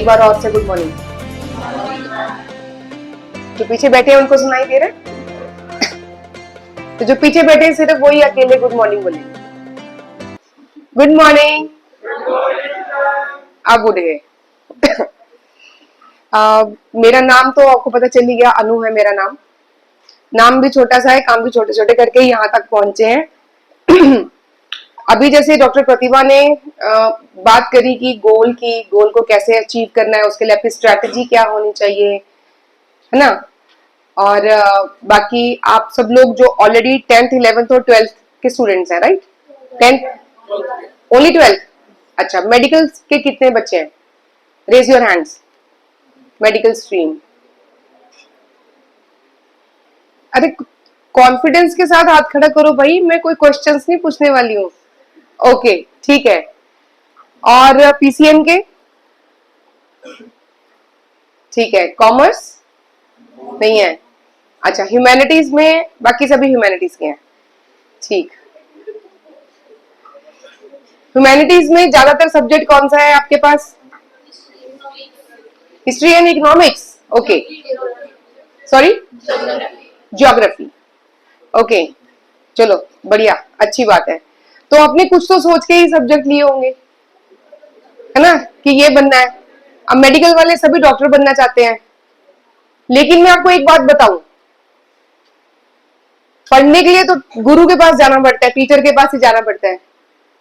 एक बार और से गुड मॉर्निंग। जो पीछे बैठे हैं उनको सुनाई दे रहा है? तो जो पीछे बैठे हैं सिर्फ वही अकेले गुड मॉर्निंग बोलेंगे। Good morning. आप उठ गए। मेरा नाम तो आपको पता चल ही गया, अनु है मेरा नाम। नाम भी छोटा सा है, काम भी छोटे छोटे करके यहाँ तक पहुंचे हैं। अभी जैसे डॉक्टर प्रतिभा ने बात करी कि गोल को कैसे अचीव करना है, उसके लिए आपकी स्ट्रैटेजी क्या होनी चाहिए, है ना। और बाकी आप सब लोग जो ऑलरेडी 10th 11th और 12th के स्टूडेंट्स हैं, राइट? 10th only 12th? अच्छा, मेडिकल के कितने बच्चे हैं? Raise your hands. Medical stream. अरे कॉन्फिडेंस के साथ हाथ खड़ा करो भाई, मैं कोई क्वेश्चंस नहीं पूछने वाली हूँ। ओके ठीक है। और पीसीएम के? ठीक है। कॉमर्स नहीं है? अच्छा, ह्यूमैनिटीज में? बाकी सभी ह्यूमैनिटीज के हैं, ठीक। ह्यूमैनिटीज में ज्यादातर सब्जेक्ट कौन सा है आपके पास? History and economics. Okay. Sorry, geography. Okay, चलो बढ़िया, अच्छी बात है। तो आपने कुछ तो सोच के ही सब्जेक्ट लिए होंगे, है ना, कि ये बनना है। अब मेडिकल वाले सभी डॉक्टर बनना चाहते हैं, लेकिन मैं आपको एक बात बताऊं, पढ़ने के लिए तो गुरु के पास जाना पड़ता है, टीचर के पास ही जाना पड़ता है।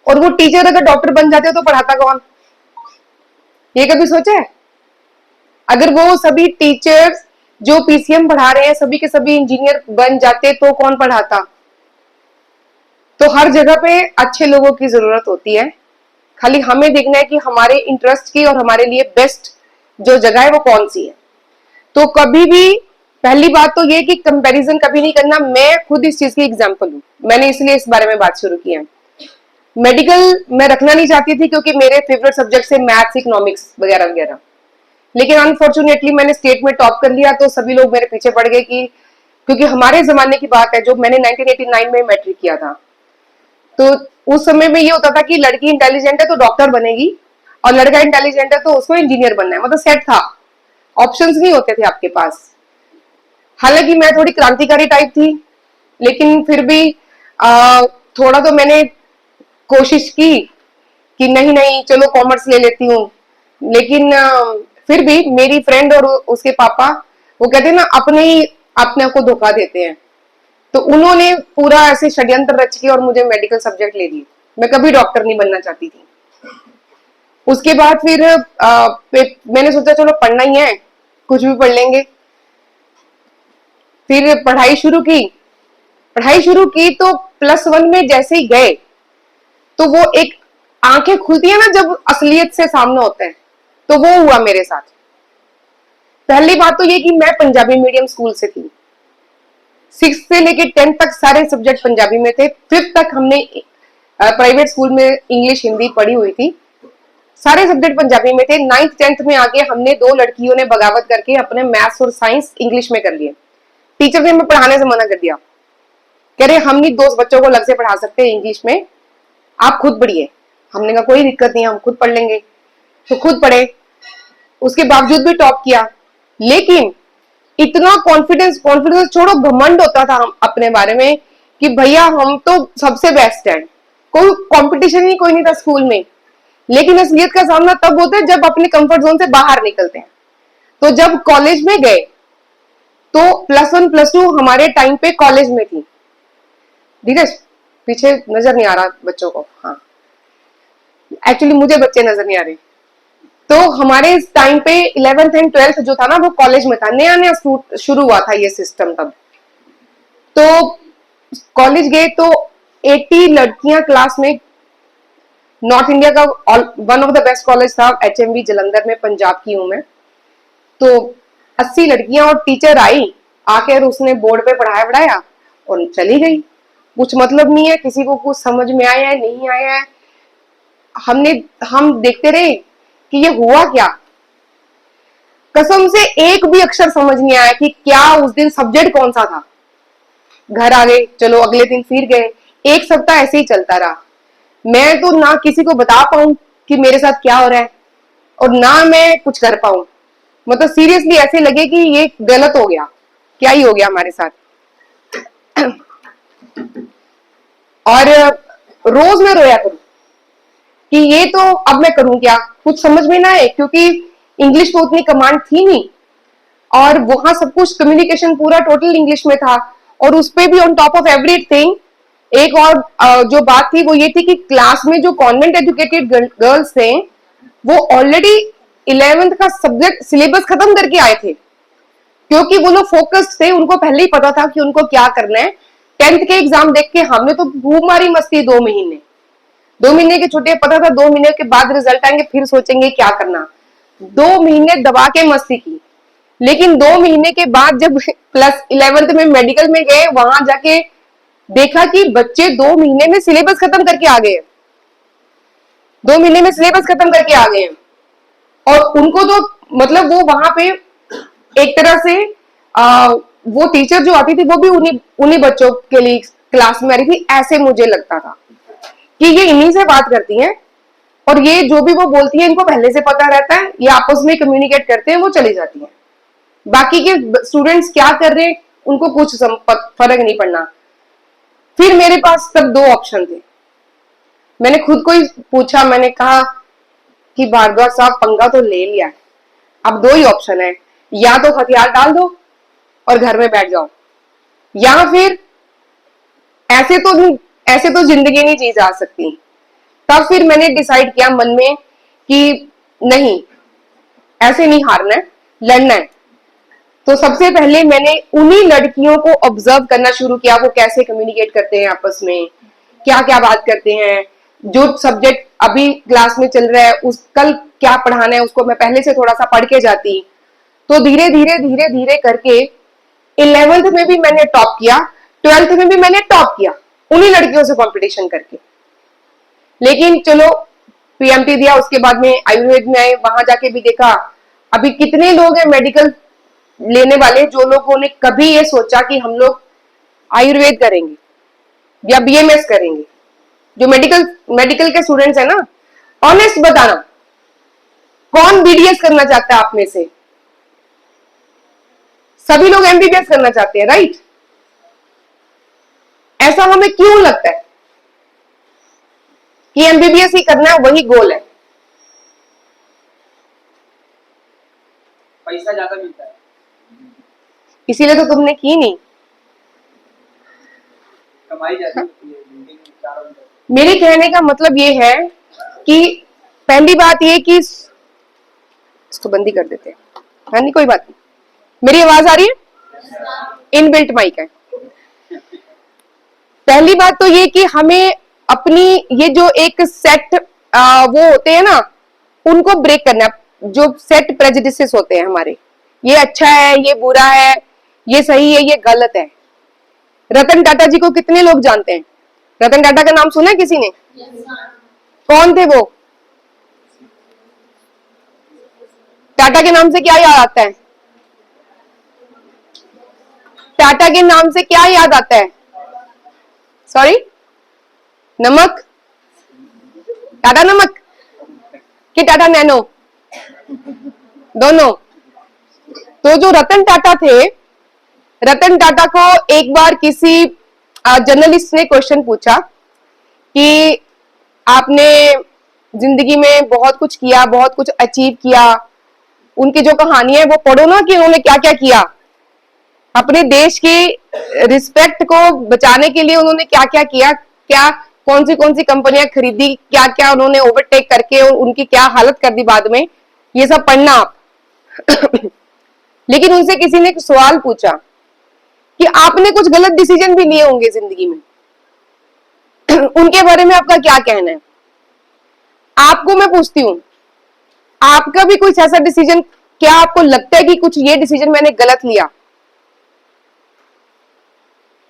और वो टीचर अगर डॉक्टर बन जाते हो तो पढ़ाता कौन? ये कभी सोचा है? अगर वो सभी टीचर्स जो पीसीएम पढ़ा रहे हैं सभी के सभी इंजीनियर बन जाते तो कौन पढ़ाता? तो हर जगह पे अच्छे लोगों की जरूरत होती है, खाली हमें देखना है कि हमारे इंटरेस्ट की और हमारे लिए बेस्ट जो जगह है वो कौन सी है। तो कभी भी पहली बात तो ये कि कंपैरिजन कभी नहीं करना। मैं खुद इस चीज की एग्जांपल हूं, मैंने इसलिए इस बारे में बात शुरू की है। मेडिकल मैं रखना नहीं चाहती थी क्योंकि मेरे फेवरेट सब्जेक्ट है मैथ्स, इकोनॉमिक्स वगैरह वगैरह, लेकिन अनफॉर्चुनेटली मैंने स्टेट में टॉप कर लिया तो सभी लोग मेरे पीछे पड़ गए कि, क्योंकि हमारे जमाने की बात है, जो मैंने 1989 में मैट्रिक किया था, तो उस समय में ये होता था कि लड़की इंटेलिजेंट है तो डॉक्टर बनेगी और लड़का इंटेलिजेंट है तो उसको इंजीनियर बनना है, मतलब सेट था, ऑप्शंस नहीं होते थे आपके पास। हालांकि मैं थोड़ी क्रांतिकारी टाइप थी, लेकिन फिर भी थोड़ा तो मैंने कोशिश की कि नहीं नहीं चलो कॉमर्स ले लेती हूँ। लेकिन फिर भी मेरी फ्रेंड और उसके पापा वो कहते हैं ना, अपने ही अपने को धोखा देते हैं, तो उन्होंने पूरा ऐसे षड्यंत्र रच के और मुझे मेडिकल सब्जेक्ट ले दिए। मैं कभी डॉक्टर नहीं बनना चाहती थी। उसके बाद फिर मैंने सोचा चलो पढ़ना ही है, कुछ भी पढ़ लेंगे। फिर पढ़ाई शुरू की तो +1 में जैसे ही गए तो वो एक आंखें खुलती है ना जब असलियत से सामने होते हैं, तो वो हुआ मेरे साथ। पहली बात तो ये कि मैं पंजाबी मीडियम स्कूल से थी, 6 से लेके 10 तक सारे सब्जेक्ट पंजाबी में थे। 5th तक हमने प्राइवेट स्कूल में इंग्लिश हिंदी पढ़ी हुई थी, सारे सब्जेक्ट पंजाबी में थे। 9th 10th में आके हमने 2 लड़कियों ने बगावत करके अपने मैथ्स और साइंस इंग्लिश में कर लिए। टीचर ने हमें पढ़ाने से मना कर दिया, कह रहे हम नहीं 2 बच्चों को अलग से पढ़ा सकते इंग्लिश में, आप खुद पढ़िए। हमने कहा कोई दिक्कत नहीं, हम खुद पढ़ लेंगे। तो खुद पढ़े, उसके बावजूद भी टॉप किया। लेकिन इतना कॉन्फिडेंस छोड़ो, घमंड होता था हम अपने बारे में कि भैया हम तो सबसे बेस्ट हैं, कोई कंपटीशन ही कोई नहीं था स्कूल में। लेकिन असलियत का सामना तब होता है जब अपने कंफर्ट जोन से बाहर निकलते हैं। तो जब कॉलेज में गए तो +1 +2 हमारे टाइम पे कॉलेज में थी। धीरज पीछे नजर नहीं आ रहा बच्चों को? हाँ, एक्चुअली मुझे बच्चे नजर नहीं आ रहे। तो हमारे टाइम पे 11th एंड 12th जो था ना वो कॉलेज में था, नया नया शुरू हुआ था ये सिस्टम तब। तो कॉलेज गए तो 80 लड़कियां क्लास में। नॉर्थ इंडिया का one of the best college था, HMV जलंधर में, पंजाब की हूं मैं। तो 80 लड़कियां और टीचर आई, आकर उसने बोर्ड पे पढ़ाया और चली गई। कुछ मतलब नहीं है किसी को कुछ समझ में आया है नहीं आया है। हम देखते रहे कि ये हुआ क्या। कसम से एक भी अक्षर समझ नहीं आया कि क्या उस दिन सब्जेक्ट कौन सा था। घर आ गए, चलो अगले दिन फिर गए, 1 सप्ताह ऐसे ही चलता रहा। मैं तो ना किसी को बता पाऊं कि मेरे साथ क्या हो रहा है, और ना मैं कुछ कर पाऊं। मतलब सीरियसली ऐसे लगे कि ये गलत हो गया, क्या ही हो गया हमारे साथ। और रोज मैं रोया करूं कि ये तो अब मैं करूं क्या, कुछ समझ में ना आए, क्योंकि इंग्लिश तो उतनी कमांड थी नहीं, और वहां सब कुछ कम्युनिकेशन पूरा टोटल इंग्लिश में था। और उस पे भी ऑन टॉप ऑफ एवरीथिंग एक और जो बात थी वो ये थी कि क्लास में जो कॉन्वेंट एजुकेटेड गर्ल्स थे वो ऑलरेडी 11th का सब्जेक्ट सिलेबस खत्म करके आए थे, क्योंकि वो लोग फोकस्ड थे, उनको पहले ही पता था कि उनको क्या करना है। 10th के एग्जाम देख के हमने तो खूब मारी मस्ती, 2 महीने, 2 महीने की छुट्टियां, पता था 2 महीने के बाद रिजल्ट आएंगे फिर सोचेंगे क्या करना। 2 महीने दबा के मस्ती की। लेकिन 2 महीने के बाद जब प्लस 11th में मेडिकल में गए, वहां जाके देखा कि बच्चे 2 महीने में सिलेबस खत्म करके आ गए, 2 महीने में सिलेबस खत्म करके आ गए। और उनको तो मतलब वो वहां पे एक तरह से वो टीचर जो आती थी वो भी उन्हीं उन्हीं बच्चों के लिए क्लास में आ रही थी, ऐसे मुझे लगता था कि ये इन्हीं से बात करती हैं, और ये जो भी वो बोलती है इनको पहले से पता रहता है, ये आपस में कम्युनिकेट करते हैं, वो चली जाती है। बाकी के स्टूडेंट्स क्या कर रहे हैं उनको कुछ फर्क नहीं पड़ना। फिर मेरे पास तब 2 ऑप्शन थे, मैंने खुद को ही पूछा, मैंने कहा कि भारद्वाज साहब पंगा तो ले लिया है, अब 2 ही ऑप्शन है, या तो हथियार डाल दो और घर में बैठ जाओ, या फिर ऐसे तो जिंदगी नहीं जी जा सकती। तब फिर मैंने डिसाइड किया मन में कि नहीं, ऐसे नहीं हारना है, लड़ना है। तो सबसे पहले मैंने उन्हीं लड़कियों को ऑब्जर्व करना शुरू किया, वो कैसे कम्युनिकेट करते हैं आपस में, क्या क्या बात करते हैं, जो सब्जेक्ट अभी क्लास में चल रहा है उस कल क्या पढ़ाना है उसको मैं पहले से थोड़ा सा पढ़ के जाती। तो धीरे धीरे धीरे धीरे करके 11th में भी मैंने टॉप किया, 12th में भी मैंने टॉप किया उन्हीं लड़कियों से कंपटीशन करके। लेकिन चलो पीएमटी दिया, उसके बाद में आयुर्वेद में आए, वहां जाके भी देखा अभी कितने लोग हैं मेडिकल लेने वाले जो लोगों ने कभी ये सोचा कि हम लोग आयुर्वेद करेंगे या बीएमएस करेंगे। जो मेडिकल के स्टूडेंट्स है ना, ऑनेस्ट बताना, कौन बीडीएस करना चाहता है आप में से? सभी लोग एमबीबीएस करना चाहते हैं, राइट? ऐसा हमें क्यों लगता है कि एमबीबीएस ही करना है, वही गोल है? पैसा ज्यादा मिलता है, इसीलिए तो तुमने की नहीं, कमाई जाती है। मेरे कहने का मतलब ये है कि पहली बात ये कि इसको बंदी कर देते हैं, है नहीं, कोई बात नहीं। मेरी आवाज आ रही है? इनबिल्ट माइक है। पहली बात तो ये कि हमें अपनी ये जो एक सेट वो होते हैं ना, उनको ब्रेक करना। जो सेट प्रेजुडिसेस होते हैं हमारे, ये अच्छा है, ये बुरा है, ये सही है, ये गलत है। रतन टाटा जी को कितने लोग जानते हैं? रतन टाटा का नाम सुना है किसी ने? कौन थे वो? टाटा के नाम से क्या याद आता है? टाटा के नाम से क्या याद आता है? सॉरी, नमक? टाटा नमक कि टाटा नैनो? दोनों। तो जो रतन टाटा थे, रतन टाटा को एक बार किसी जर्नलिस्ट ने क्वेश्चन पूछा कि आपने जिंदगी में बहुत कुछ किया, बहुत कुछ अचीव किया, उनकी जो कहानी है वो पढ़ो ना कि उन्होंने क्या क्या किया, अपने देश की रिस्पेक्ट को बचाने के लिए उन्होंने क्या क्या किया, क्या कौन सी कंपनियां खरीदी, क्या क्या उन्होंने ओवरटेक करके उनकी क्या हालत कर दी बाद में, ये सब पढ़ना आप। लेकिन उनसे किसी ने एक सवाल पूछा कि आपने कुछ गलत डिसीजन भी लिए होंगे जिंदगी में, उनके बारे में आपका क्या कहना है? आपको मैं पूछती हूं, आपका भी कुछ ऐसा डिसीजन, क्या आपको लगता है कि कुछ ये डिसीजन मैंने गलत लिया?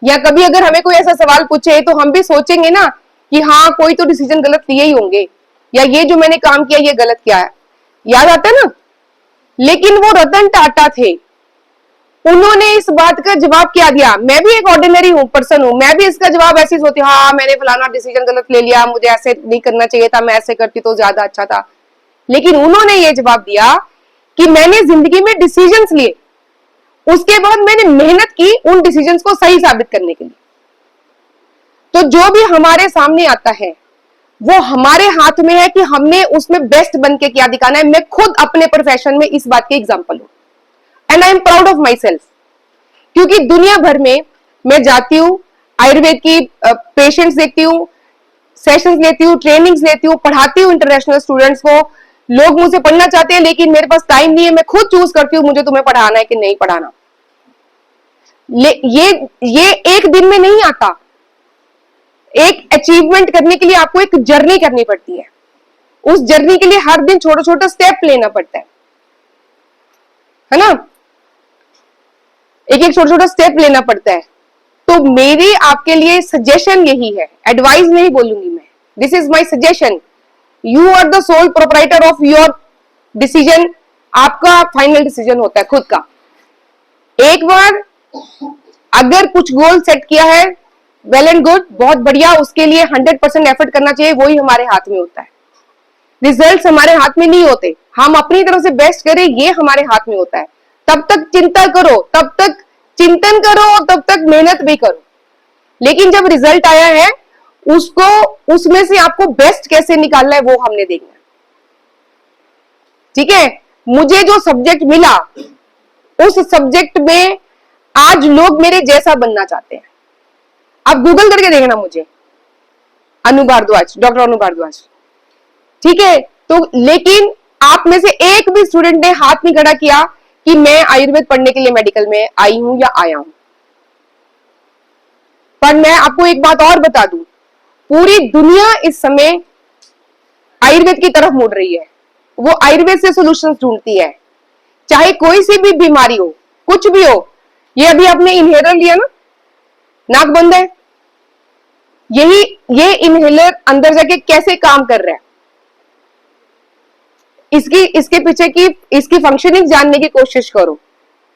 या कभी अगर हमें कोई ऐसा सवाल पूछे तो हम भी सोचेंगे ना कि हाँ कोई तो डिसीजन गलत लिए ही होंगे, या ये जो मैंने काम किया ये गलत किया है, याद आता है ना? लेकिन वो रतन टाटा थे, उन्होंने इस बात का जवाब क्या दिया? मैं भी एक ऑर्डिनरी हूं, पर्सन हूं, मैं भी इसका जवाब ऐसे ही सोती हूँ, हाँ मैंने फलाना डिसीजन गलत ले लिया, मुझे ऐसे नहीं करना चाहिए था, मैं ऐसे करती तो ज्यादा अच्छा था। लेकिन उन्होंने ये जवाब दिया कि मैंने जिंदगी में डिसीजंस लिए, उसके बाद मैंने मेहनत की उन डिसीजंस को सही साबित करने के लिए। तो जो भी हमारे सामने आता है वो हमारे हाथ में है कि हमने उसमें बेस्ट बन के क्या दिखाना है। मैं खुद अपने प्रोफेशन में इस बात की एग्जांपल हूं and I am proud of my self, क्योंकि दुनिया भर में मैं जाती हूं, आयुर्वेद की पेशेंट्स देखती हूँ, सेशंस लेती हूँ, ट्रेनिंग्स लेती हूँ, पढ़ाती हूँ इंटरनेशनल स्टूडेंट्स को। लोग मुझसे पढ़ना चाहते हैं लेकिन मेरे पास टाइम नहीं है, मैं खुद चूज करती हूँ मुझे तुम्हें पढ़ाना है कि नहीं पढ़ाना। ये एक दिन में नहीं आता। एक अचीवमेंट करने के लिए आपको एक जर्नी करनी पड़ती है, उस जर्नी के लिए हर दिन छोटा छोटा स्टेप लेना पड़ता है ना, एक एक छोटा छोटा स्टेप लेना पड़ता है। तो मेरी आपके लिए सजेशन यही है, एडवाइस नहीं बोलूंगी मैं, this is my suggestion. You are the sole proprietor of your decision, आपका फाइनल डिसीजन होता है खुद का। एक बार अगर कुछ गोल सेट किया है, वेल एंड गुड, बहुत बढ़िया, उसके लिए 100% एफर्ट करना चाहिए, वही हमारे हाथ में होता है। रिजल्ट्स हमारे हाथ में नहीं होते, हम अपनी तरफ से बेस्ट करें ये हमारे हाथ में होता है। तब तक चिंता करो, तब तक चिंतन करो, तब तक मेहनत भी करो, लेकिन जब रिजल्ट आया है उसको, उसमें से आपको बेस्ट कैसे निकालना है वो हमने देखना है। ठीक है, मुझे जो सब्जेक्ट मिला उस सब्जेक्ट में आज लोग मेरे जैसा बनना चाहते हैं। आप गूगल करके देखना मुझे, अनु भारद्वाज, डॉक्टर अनु भारद्वाज। ठीक है, तो लेकिन आप में से एक भी स्टूडेंट ने हाथ नहीं खड़ा किया कि मैं आयुर्वेद पढ़ने के लिए मेडिकल में आई हूं या आया हूं। पर मैं आपको एक बात और बता दूं, पूरी दुनिया इस समय आयुर्वेद की तरफ मुड़ रही है, वो आयुर्वेद से सॉल्यूशंस ढूंढती है, चाहे कोई सी भी बीमारी हो, कुछ भी हो। ये अभी आपने इनहेलर लिया ना, नाक बंद है, ये इनहेलर अंदर जाके कैसे काम कर रहा है, इसके पीछे की इसकी फंक्शनिंग जानने की कोशिश करो,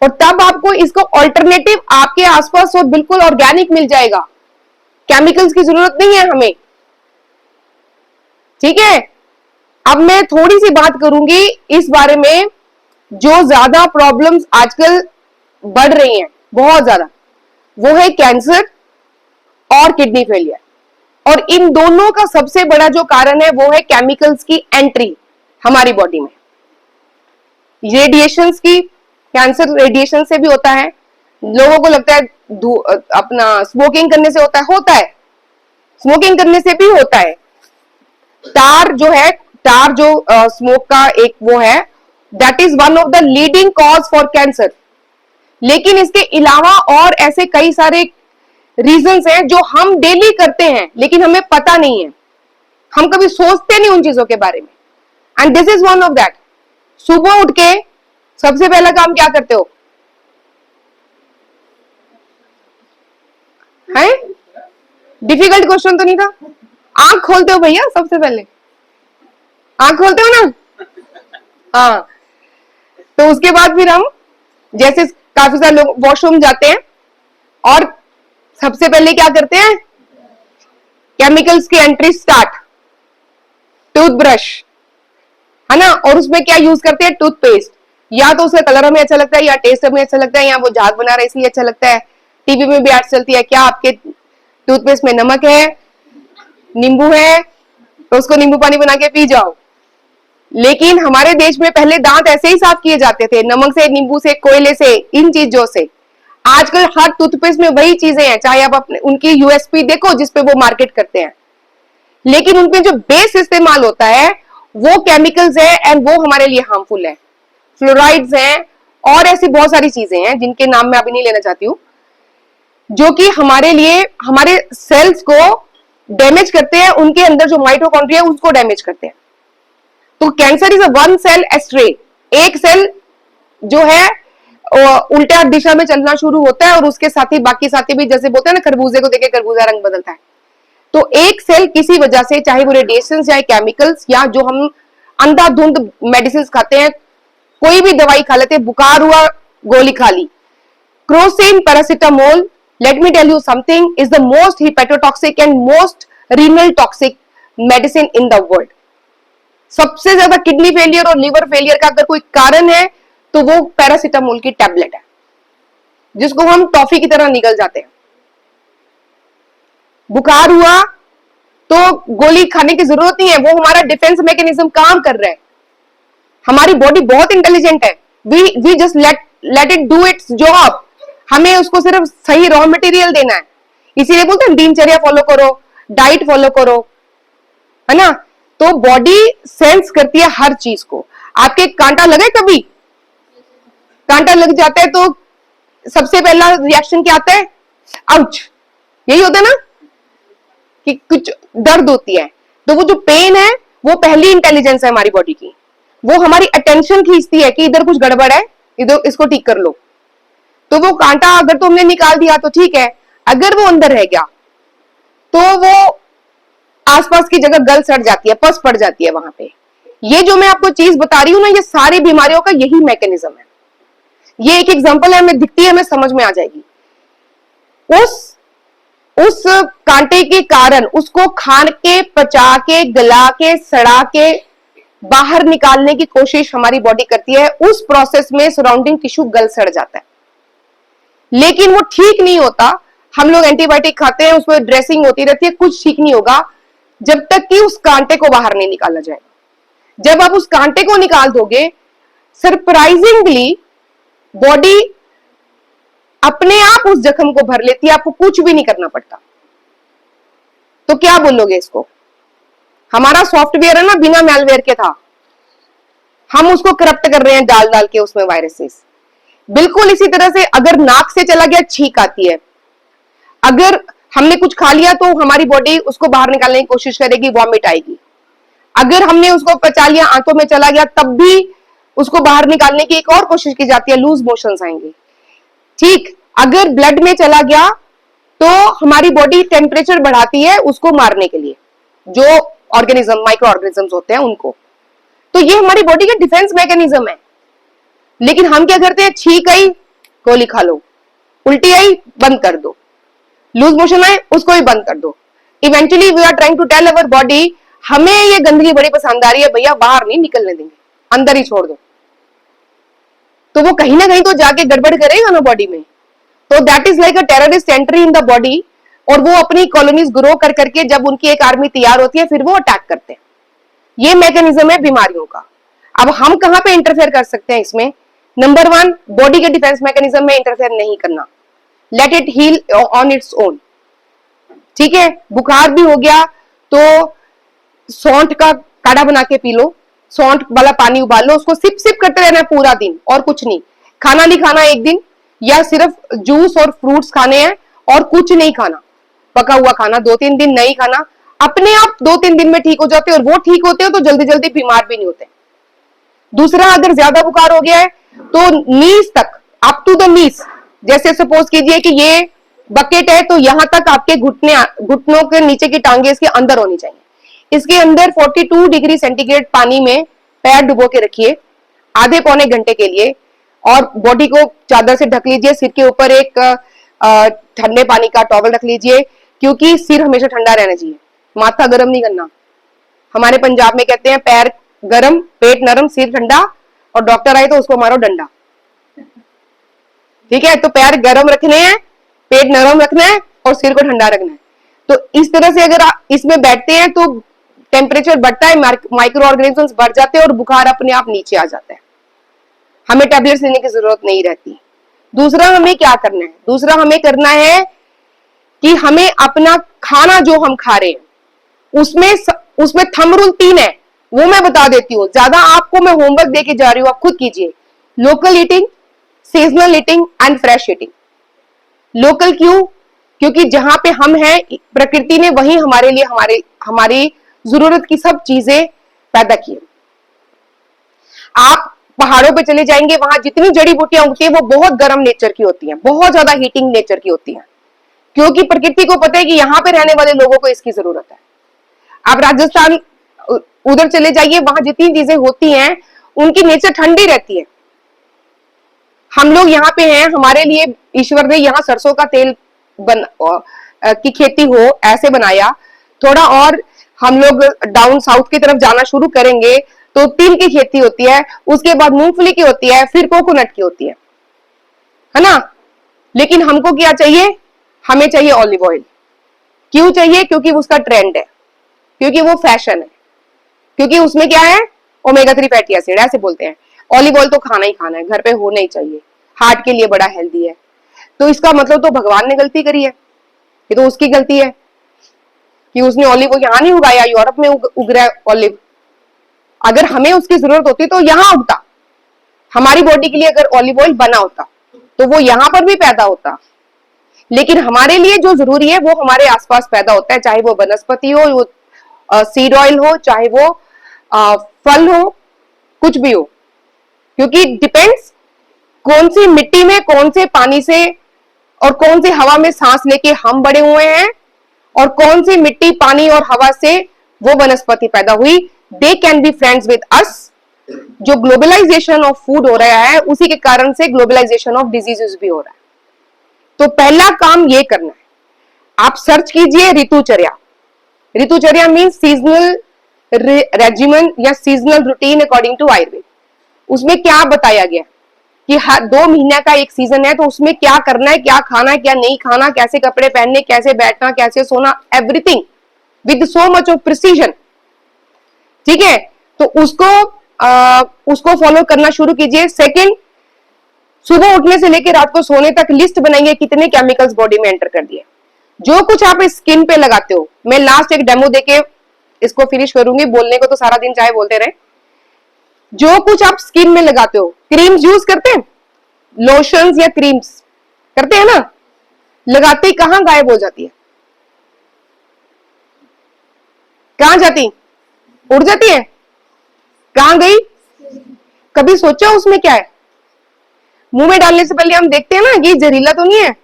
और तब आपको इसको ऑल्टरनेटिव आपके आसपास और बिल्कुल ऑर्गेनिक मिल जाएगा। केमिकल्स की जरूरत नहीं है हमें। ठीक है, अब मैं थोड़ी सी बात करूंगी इस बारे में, जो ज्यादा प्रॉब्लम्स आजकल बढ़ रही हैं बहुत ज्यादा, वो है कैंसर और किडनी फेलियर। और इन दोनों का सबसे बड़ा जो कारण है वो है केमिकल्स की एंट्री हमारी बॉडी में। रेडिएशंस की, कैंसर रेडिएशन से भी होता है, लोगों को लगता है अपना स्मोकिंग करने से होता है, स्मोकिंग करने से भी होता है। टार जो स्मोक का एक वो है, that is one of the leading cause for cancer. लेकिन इसके अलावा और ऐसे कई सारे रीजंस हैं जो हम डेली करते हैं लेकिन हमें पता नहीं है, हम कभी सोचते नहीं उन चीजों के बारे में, and this is one of that. सुबह उठ के सबसे पहला काम क्या करते हो? है डिफिकल्ट क्वेश्चन तो नहीं था? आंख खोलते हो भैया, सबसे पहले आंख खोलते हो ना? हाँ, तो उसके बाद फिर हम, जैसे काफी सारे लोग वॉशरूम जाते हैं और सबसे पहले क्या करते हैं? केमिकल्स की एंट्री स्टार्ट, टूथब्रश, है ना, और उसमें क्या यूज करते हैं? टूथपेस्ट। या तो उसका कलर हमें अच्छा लगता है, या टेस्ट हमें अच्छा लगता है, या वो झाग बना रहा है इसलिए अच्छा लगता है। टीवी में भी एड चलती है, क्या आपके टूथपेस्ट में नमक है, नींबू है, तो उसको नींबू पानी बना के पी जाओ। लेकिन हमारे देश में पहले दांत ऐसे ही साफ किए जाते थे, नमक से, नींबू से, कोयले से, इन चीजों से। आजकल हर टूथपेस्ट में वही चीजें हैं, चाहे आप अपने उनकी यूएसपी देखो जिसपे वो मार्केट करते हैं, लेकिन उनपे जो बेस इस्तेमाल होता है वो केमिकल्स है एंड वो हमारे लिए हार्मफुल है। फ्लोराइड्स हैं और ऐसी बहुत सारी चीजें हैं जिनके नाम मैं अभी नहीं लेना चाहती हूँ, जो कि हमारे लिए, हमारे सेल्स को डैमेज करते हैं, उनके अंदर जो माइटोकॉन्ड्रिया है उसको डैमेज करते हैं। तो cancer is a one cell astray, एक सेल जो है उल्टा दिशा में चलना शुरू होता है और उसके साथ ही बाकी साथी भी, जैसे बोलते हैं ना खरबूजे को देखे खरबूजा रंग बदलता है। तो एक सेल किसी वजह से, चाहे वो रेडिएशन या केमिकल्स या जो हम अंधाधुंध मेडिसिन खाते हैं, कोई भी दवाई खा लेते हैं, बुखार हुआ गोली खा ली, Crocin, paracetamol, let me tell you something, is the most hepatotoxic and most renal toxic medicine in the world. सबसे ज्यादा किडनी फेलियर और लीवर फेलियर का अगर कोई कारण है तो वो पैरासीटामोल की टैबलेट है, जिसको हम टॉफी की तरह निगल जाते हैं। बुखार हुआ तो गोली खाने की जरूरत नहीं है, वो हमारा डिफेंस मैकेनिज्म काम कर रहा है। हमारी बॉडी बहुत इंटेलिजेंट है, we just let it do its job. हमें उसको सिर्फ सही रॉ मटेरियल देना है। इसीलिए बोलते हैं दिनचर्या फॉलो करो, डाइट फॉलो करो, है ना। तो बॉडी सेंस करती है हर चीज को। आपके कांटा लगे कभी? कांटा लग जाता है तो सबसे पहला रिएक्शन क्या आता है? आउच, यही होता है ना, कि कुछ दर्द होती है। तो वो जो पेन है वो पहली इंटेलिजेंस है हमारी बॉडी की, वो हमारी अटेंशन खींचती है कि इधर कुछ गड़बड़ है, इधर इसको ठीक कर लो। तो वो कांटा अगर तुमने निकाल दिया तो ठीक है, अगर वो अंदर रह गया तो वो आसपास की जगह गल सड़ जाती है, पस पड़ जाती है वहां पे। ये जो मैं आपको चीज बता रही हूं ना, ये सारी बीमारियों का यही मैकेनिज्म है। ये एक एग्जांपल है, हमें दिखती है, हमें समझ में आ जाएगी। उस कांटे के कारण उसको खान के, पचा के, गला के, सड़ा के बाहर निकालने की कोशिश हमारी बॉडी करती है। उस प्रोसेस में सराउंडिंग टिश्यू गल सड़ जाता है, लेकिन वो ठीक नहीं होता। हम लोग एंटीबायोटिक खाते हैं, उसमें ड्रेसिंग होती रहती है, कुछ ठीक नहीं होगा जब तक कि उस कांटे को बाहर नहीं निकाला जाएगा। जब आप उस कांटे को निकाल दोगे, सरप्राइजिंगली बॉडी अपने आप उस जख्म को भर लेती है, आपको कुछ भी नहीं करना पड़ता। तो क्या बोलोगे इसको? हमारा सॉफ्टवेयर है ना, बिना मैलवेयर के था, हम उसको करप्ट कर रहे हैं डाल डाल के उसमें वायरसेस। बिल्कुल इसी तरह से अगर नाक से चला गया, छींक आती है। अगर हमने कुछ खा लिया तो हमारी बॉडी उसको बाहर निकालने की कोशिश करेगी, वॉमिट आएगी। अगर हमने उसको पचा लिया, आंतों में चला गया, तब भी उसको बाहर निकालने की एक और कोशिश की जाती है, लूज मोशंस आएंगे। ठीक, अगर ब्लड में चला गया तो हमारी बॉडी टेम्परेचर बढ़ाती है उसको मारने के लिए, जो ऑर्गेनिज्म, माइक्रो ऑर्गेनिजम्स होते हैं उनको। तो ये हमारी बॉडी का डिफेंस मैकेनिज्म है। लेकिन हम क्या करते हैं? छींक आई, गोली खा लो, उल्टी आई, बंद कर दो, लूज मोशन आए, उसको भी बंद कर दो। Eventually we are trying to tell our body, हमें ये गंदगी बड़ी पसंद आ रही है भैया, बाहर नहीं निकलने देंगे, अंदर ही छोड़ दो। तो वो कहीं ना कहीं तो जाके गड़बड़ करेगा ना बॉडी में। तो that is like a terrorist entry in the body, और वो अपनी कॉलोनीज ग्रो कर करके जब उनकी एक आर्मी तैयार होती है, फिर वो अटैक करते हैं। ये मैकेनिज्म है बीमारियों का। अब हम कहां पे इंटरफेयर कर सकते हैं इसमें? नंबर 1, बॉडी के डिफेंस मैकेनिज्म में इंटरफेयर नहीं करना, let it heal on its own. ठीक है, बुखार भी हो गया तो सौंठ का काढ़ा बना के पी लो, सौंठ वाला पानी उबाल लो, उसको सिप सिप करते रहना है पूरा दिन, और कुछ नहीं। खाना नहीं खाना एक दिन, या सिर्फ जूस और फ्रूट्स खाने हैं और कुछ नहीं खाना, पका हुआ खाना 2-3 दिन नहीं खाना। अपने आप 2-3 दिन में ठीक हो जाते हैं, और वो ठीक होते हो तो जल्दी जल्दी बीमार भी नहीं होते। दूसरा, अगर ज्यादा बुखार हो गया है तो नीज तक, अप टू द नीज, जैसे सपोज कीजिए कि ये बकेट है तो यहां तक आपके घुटनों के नीचे की टांगे इसके अंदर होनी चाहिए। इसके अंदर 42 डिग्री सेंटीग्रेड पानी में पैर डुबो के रखिए आधे पौने घंटे के लिए, और बॉडी को चादर से ढक लीजिए। सिर के ऊपर एक ठंडे पानी का टॉवल रख लीजिए, क्योंकि सिर हमेशा ठंडा रहना चाहिए, माथा गर्म नहीं करना। हमारे पंजाब में कहते हैं पैर गर्म, पेट नरम, सिर ठंडा, और डॉक्टर आए तो उसको मारो डंडा। ठीक है, तो पैर गर्म रखने हैं, पेट नरम रखना है, और सिर को ठंडा रखना है। तो इस तरह से अगर आप इसमें बैठते हैं तो टेम्परेचर बढ़ता है, माइक्रो ऑर्गेनिजम्स बढ़ जाते हैं, और बुखार अपने आप नीचे आ जाता है। हमें टैबलेट्स लेने की जरूरत नहीं रहती। दूसरा हमें क्या करना है? दूसरा हमें करना है कि हमें अपना खाना जो हम खा रहे हैं उसमें थंब रूल 3 है, वो मैं बता देती हूँ। ज्यादा आपको मैं होमवर्क देके जा रही हूँ, आप खुद कीजिए। Local eating, seasonal eating and fresh eating. Local क्यों? क्योंकि जहां पे हम हैं, प्रकृति ने वही हमारे लिए हमारी जरूरत की सब चीजें पैदा की। आप पहाड़ों पे चले जाएंगे, वहां जितनी जड़ी बूटियां उगती है वो बहुत गर्म नेचर की होती हैं, बहुत ज्यादा हीटिंग नेचर की होती हैं, क्योंकि प्रकृति को पता है कि यहाँ पे रहने वाले लोगों को इसकी जरूरत है। आप राजस्थान उधर चले जाइए, वहां जितनी चीजें होती हैं उनकी नेचर ठंडी रहती है। हम लोग यहाँ पे हैं, हमारे लिए ईश्वर ने यहाँ सरसों का तेल की खेती हो ऐसे बनाया, थोड़ा और हम लोग डाउन साउथ की तरफ जाना शुरू करेंगे तो तिल की खेती होती है, उसके बाद मूंगफली की होती है, फिर कोकोनट की होती है ना। लेकिन हमको क्या चाहिए, हमें चाहिए ऑलिव ऑयल। क्यों चाहिए? क्योंकि उसका ट्रेंड है, क्योंकि वो फैशन है, क्योंकि उसमें क्या है, ओमेगा 3 फैटी एसिड, ऐसे बोलते हैं। ऑलिव ऑयल तो खाना ही खाना है, घर पे होना ही चाहिए, हार्ट के लिए बड़ा हेल्दी है। तो इसका मतलब तो भगवान ने गलती करी है, ये तो उसकी गलती है कि उसने ऑलिव को यहां नहीं उगाया, यूरोप में उग रहा है ऑलिव। अगर हमें उसकी जरूरत होती तो यहां उगता, हमारी बॉडी के लिए अगर ऑलिव ऑयल बना होता तो वो यहां पर भी पैदा होता। लेकिन हमारे लिए जो जरूरी है वो हमारे आसपास पैदा होता है, चाहे वो वनस्पति हो, वो सीड ऑयल हो, चाहे वो फल हो, कुछ भी हो। क्योंकि डिपेंड्स कौन सी मिट्टी में, कौन से पानी से और कौन सी हवा में सांस लेके हम बड़े हुए हैं, और कौन सी मिट्टी, पानी और हवा से वो वनस्पति पैदा हुई। They can be friends with us. जो ग्लोबलाइजेशन ऑफ फूड हो रहा है, उसी के कारण से ग्लोबलाइजेशन ऑफ डिजीजेस भी हो रहा है। तो पहला काम ये करना है, आप सर्च कीजिए ritucharya. Ritucharya means seasonal regiment या seasonal routine according to Ayurveda. उसमें क्या बताया गया कि हर 2 महीने का एक सीजन है, तो उसमें क्या करना है, क्या खाना है, क्या नहीं खाना, कैसे कपड़े पहनने, कैसे बैठना, कैसे सोना, everything with so much of precision. ठीक है, तो उसको फॉलो करना शुरू कीजिए। सेकंड, सुबह उठने से लेकर रात को सोने तक लिस्ट बनाइए कितने केमिकल्स बॉडी में एंटर कर दिए। जो कुछ आप स्किन पे लगाते हो, मैं लास्ट एक डेमो देके इसको फिनिश करूंगी, बोलने को तो सारा दिन चाहे बोलते रहे। जो कुछ आप स्किन में लगाते हो, क्रीम्स यूज करते हैं, लोशंस या क्रीम्स करते हैं ना, लगाते ही कहां गायब हो जाती है, कहां जाती, उड़ जाती है, कहां गई? कभी सोचा उसमें क्या है? मुंह में डालने से पहले हम देखते हैं ना कि जहरीला तो नहीं है।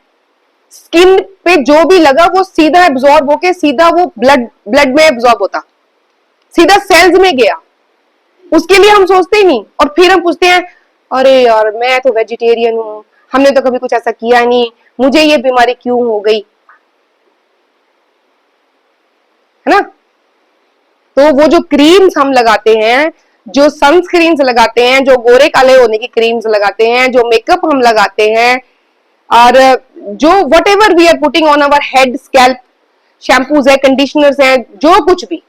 स्किन पे जो भी लगा वो सीधा एब्जॉर्ब होके सीधा वो ब्लड में एब्जॉर्ब होता, सीधा सेल्स में गया। उसके लिए हम सोचते ही नहीं, और फिर हम पूछते हैं अरे यार मैं तो वेजिटेरियन हूं, हमने तो कभी कुछ ऐसा किया नहीं, मुझे ये बीमारी क्यों हो गई, है ना। तो वो जो क्रीम्स हम लगाते हैं, जो सनस्क्रीन्स लगाते हैं, जो गोरे काले होने की क्रीम्स लगाते हैं, जो मेकअप हम लगाते हैं, और जो whatever we are putting on our head, scalp, shampoos है, कंडीशनर्स हैं, जो कुछ भी,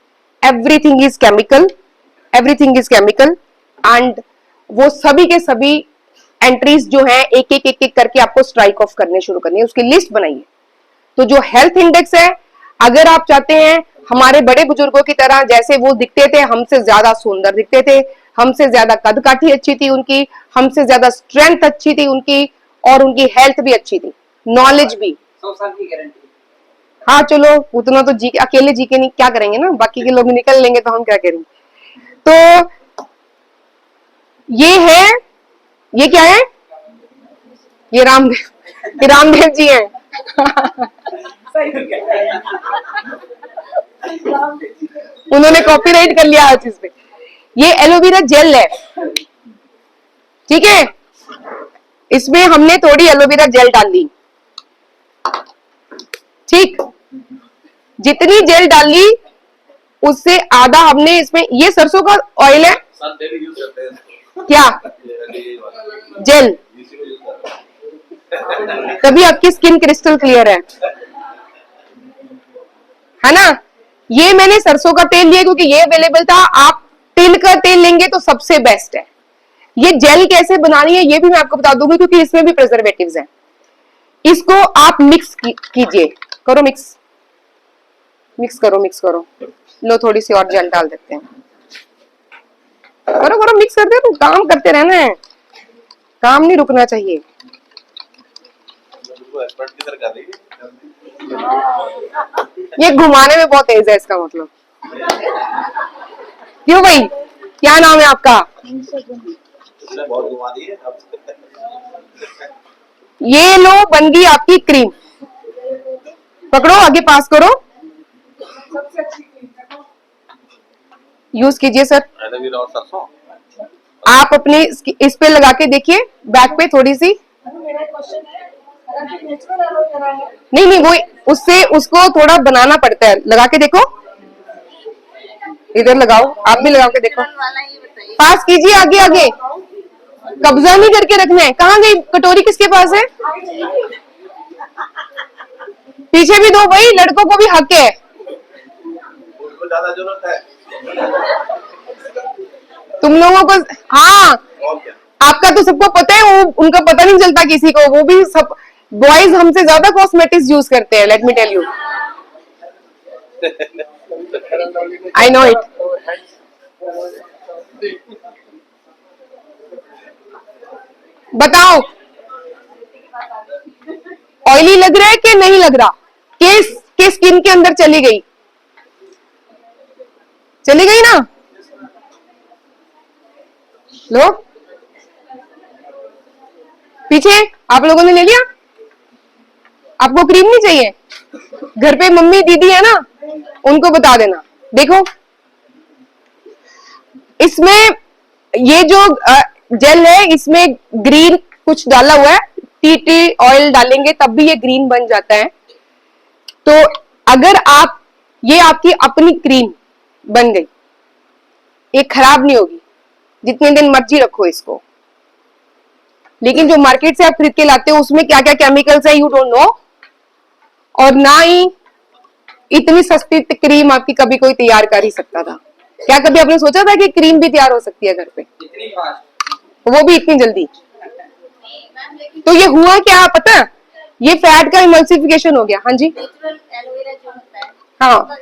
everything is chemical, everything is chemical. And वो सभी के सभी एंट्रीज जो है एक एक करके आपको स्ट्राइक ऑफ करने शुरू करनी है, उसकी लिस्ट बनाइए। तो जो हेल्थ इंडेक्स है, अगर आप चाहते हैं हमारे बड़े बुजुर्गों की तरह जैसे वो दिखते थे, हमसे ज्यादा सुंदर दिखते थे, हमसे ज्यादा कद काठी अच्छी थी उनकी, हमसे ज्यादा स्ट्रेंथ अच्छी थी उनकी, और उनकी हेल्थ भी अच्छी थी, नॉलेज भी। 100 साल की गारंटी। हाँ चलो, उतना तो जी अकेले जी के नहीं क्या करेंगे ना, बाकी के लोग निकल लेंगे तो हम क्या करेंगे। तो ये है, ये क्या है, ये रामदेव जी हैं। सही तो कहता है। उन्होंने कॉपीराइट कर लिया हर चीज पे। ये एलोवेरा जेल है, ठीक है, इसमें हमने थोड़ी एलोवेरा जेल डाल दी, ठीक, जितनी जेल डाली उससे आधा हमने इसमें, ये सरसों का ऑयल है क्या, जेल, तभी आपकी स्किन क्रिस्टल क्लियर है ना। ये मैंने सरसों का तेल लिया क्योंकि ये अवेलेबल था, आप तिल का तेल लेंगे तो सबसे बेस्ट है। ये जेल कैसे बनानी है ये भी मैं आपको बता दूंगी क्योंकि इसमें भी प्रिजर्वेटिव्स हैं। इसको आप मिक्स कीजिए, करो मिक्स, मिक्स करो, लो थोड़ी सी और जेल डाल देते हैं, करो मिक्स करते हैं, तो काम करते रहना है, काम नहीं रुकना चाहिए। ये घुमाने में बहुत तेज है, इसका मतलब। क्यों भाई, क्या नाम है आपका? बहुत घुमा दी है। ये लो, बन गई आपकी क्रीम, पकड़ो, आगे पास करो, यूज कीजिए सर। और सरसों आप अपनी इस पे लगा के देखिए, बैक पे थोड़ी सी, मेरा क्वेश्चन है, अगर नेचुरल एलोवेरा है नहीं वो उससे उसको थोड़ा बनाना पड़ता है, लगा के देखो, इधर लगाओ, आप भी लगा के देखो। वाला ये बताइए। पास कीजिए, आगे आगे, कब्जा नहीं करके रखना है। कहाँ गई कटोरी, किसके पास है? पीछे भी दो भाई, लड़कों को भी हक है। उनको ज्यादा जरूरत है। तुम लोगों को, हाँ और क्या? आपका तो सबको पता है, वो उनका पता नहीं चलता किसी को। वो भी सब बॉयज हमसे ज्यादा कॉस्मेटिक्स यूज करते हैं, let me tell you. I know it. बताओ, ऑयली लग रहा है कि नहीं लग रहा? के स्किन के अंदर चली गई, चली गई ना? लो, पीछे आप लोगों ने ले लिया? आपको क्रीम नहीं चाहिए? घर पे मम्मी दीदी है ना, उनको बता देना। देखो, इसमें ये जो जेल है, इसमें ग्रीन कुछ डाला हुआ है। टी टी ऑयल डालेंगे तब भी ये ग्रीन बन जाता है। तो अगर आप, ये आपकी अपनी क्रीम बन गई, ये खराब नहीं होगी, जितने दिन मर्जी रखो इसको। लेकिन जो मार्केट से आप खरीद के लाते हो, उसमें क्या क्या केमिकल्स है, यू डोंट नो। और ना ही इतनी सस्ती क्रीम आपकी कभी कोई तैयार कर ही सकता था। क्या कभी आपने सोचा था कि क्रीम भी तैयार हो सकती है घर पे, इतनी फास्ट? वो भी इतनी जल्दी? तो ये हुआ क्या पता है? ये फैट का इमल्सिफिकेशन हो गया। हाँ जी, नेचुरल एलोवेरा जो होता है, हाँ,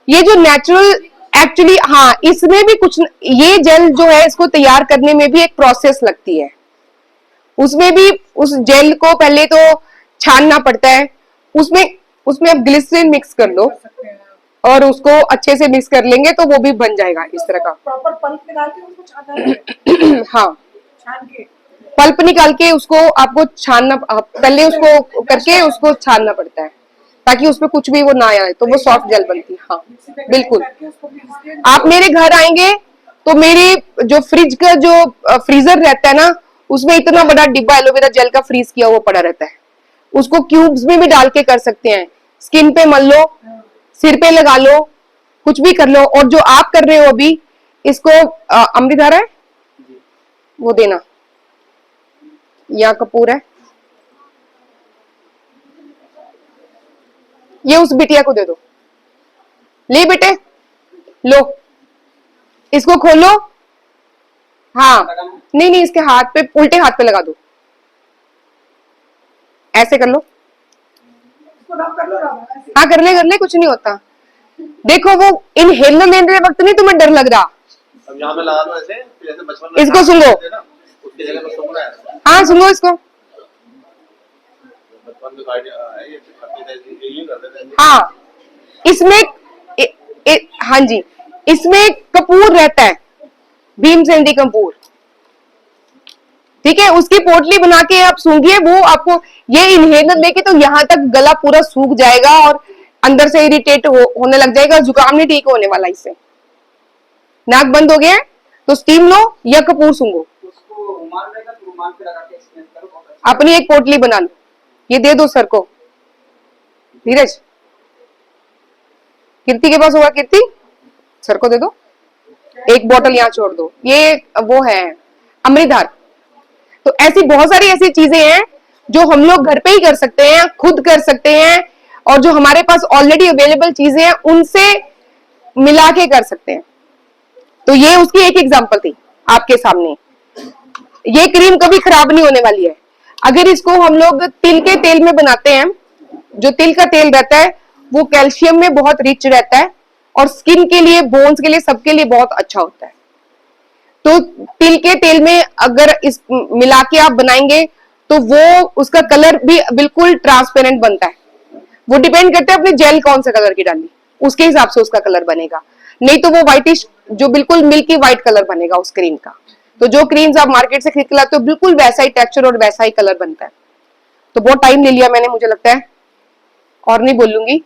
ये जो नेचुरल, एक्चुअली हाँ, इसमें भी कुछ, ये जेल जो है इसको तैयार करने में भी एक प्रोसेस लगती है। उसमें भी उस जेल को पहले तो छानना पड़ता है। उसमें आप ग्लिसरीन मिक्स कर लो और उसको अच्छे से मिक्स कर लेंगे तो वो भी बन जाएगा इस तरह का। प्रॉपर पल्प निकाल के उसको छानना है। हाँ, छान के पल्प निकाल के उसको आपको छानना, पहले उसको करके उसको छानना पड़ता है ताकि उसमें कुछ भी वो ना आए, तो वो सॉफ्ट जेल बनती है। हाँ बिल्कुल। करके उसको भी आप मेरे घर आएंगे तो मेरी जो फ्रिज का जो फ्रीजर रहता है ना, उसमें इतना बड़ा डिब्बा एलोवेरा जेल का फ्रीज किया हुआ पड़ा रहता है। उसको क्यूब्स में भी डाल के कर सकते हैं। स्किन पे मल लो, सिर पे लगा लो, कुछ भी कर लो। और जो आप कर रहे हो अभी, इसको अमृतधारा है वो देना, या कपूर है, ये उस बिटिया को दे दो। ले बेटे, लो, इसको खोलो। हाँ, नहीं नहीं, इसके हाथ पे, उल्टे हाथ पे लगा दो, ऐसे कर लो। उसको रब कर लो, रब ऐसे। हाँ कर ले, कुछ नहीं होता। देखो, वो इनहेलर लेने वक्त नहीं तुम्हें डर लग रहा। अब यहाँ पे लगा दो ऐसे, फिर ऐसे बचपन में इसको सुंघो। उसकी जगह पे सुंघना है। हाँ सुनो इसको। बचपन में गाड़ी ये करते थे, यही करते थे। हाँ, इसमें हाँ जी, इसमें कपूर रहता है, भीमसेंधी कपूर, ठीक है। उसकी पोटली बना के आप सूंघिए, वो आपको ये इनहेलर लेके तो यहाँ तक गला पूरा सूख जाएगा और अंदर से इरिटेट होने लग जाएगा। जुकाम नहीं ठीक होने वाला इससे। नाक बंद हो गया है तो स्टीम लो या कपूर सूंघो। उसको रुमाल रहेगा तो रुमाल पे लगा के स्मेल करो, बहुत अच्छा। अपनी एक पोटली बना लो, ये दे दो सर को। धीरज, कीर्ति के पास होगा, कीर्ति सर को दे दो। एक बोतल यहाँ छोड़ दो, ये वो है अमृतधार। तो ऐसी बहुत सारी ऐसी चीजें हैं जो हम लोग घर पे ही कर सकते हैं, खुद कर सकते हैं, और जो हमारे पास ऑलरेडी अवेलेबल चीजें हैं उनसे मिला के कर सकते हैं। तो ये उसकी एक एग्जांपल थी आपके सामने। ये क्रीम कभी खराब नहीं होने वाली है। अगर इसको हम लोग तिल के तेल में बनाते हैं, जो तिल का तेल रहता है वो कैल्शियम में बहुत रिच रहता है और स्किन के लिए, बोन्स के लिए, सबके लिए बहुत अच्छा होता है। तो तिल के तेल में अगर इस मिला के आप बनाएंगे तो वो, उसका कलर भी बिल्कुल ट्रांसपेरेंट बनता है। वो डिपेंड करता है अपने जेल कौन सा कलर की डाली, उसके हिसाब से उसका कलर बनेगा। नहीं तो वो व्हाइटिश, जो बिल्कुल मिल्की व्हाइट कलर बनेगा उस क्रीम का। तो जो क्रीम्स आप मार्केट से खरीद के लाते हो, बिल्कुल वैसा ही टेक्सचर और वैसा ही कलर बनता है। तो बहुत टाइम ले लिया मैंने, मुझे लगता है, और नहीं बोलूंगी।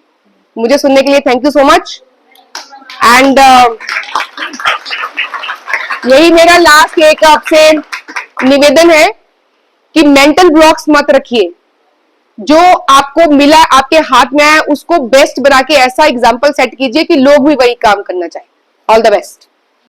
मुझे सुनने के लिए thank you so much. And यही मेरा लास्ट एक आपसे निवेदन है कि मेंटल ब्लॉक्स मत रखिए। जो आपको मिला, आपके हाथ में आया, उसको बेस्ट बना के ऐसा एग्जाम्पल सेट कीजिए कि लोग भी वही काम करना चाहे। All the best.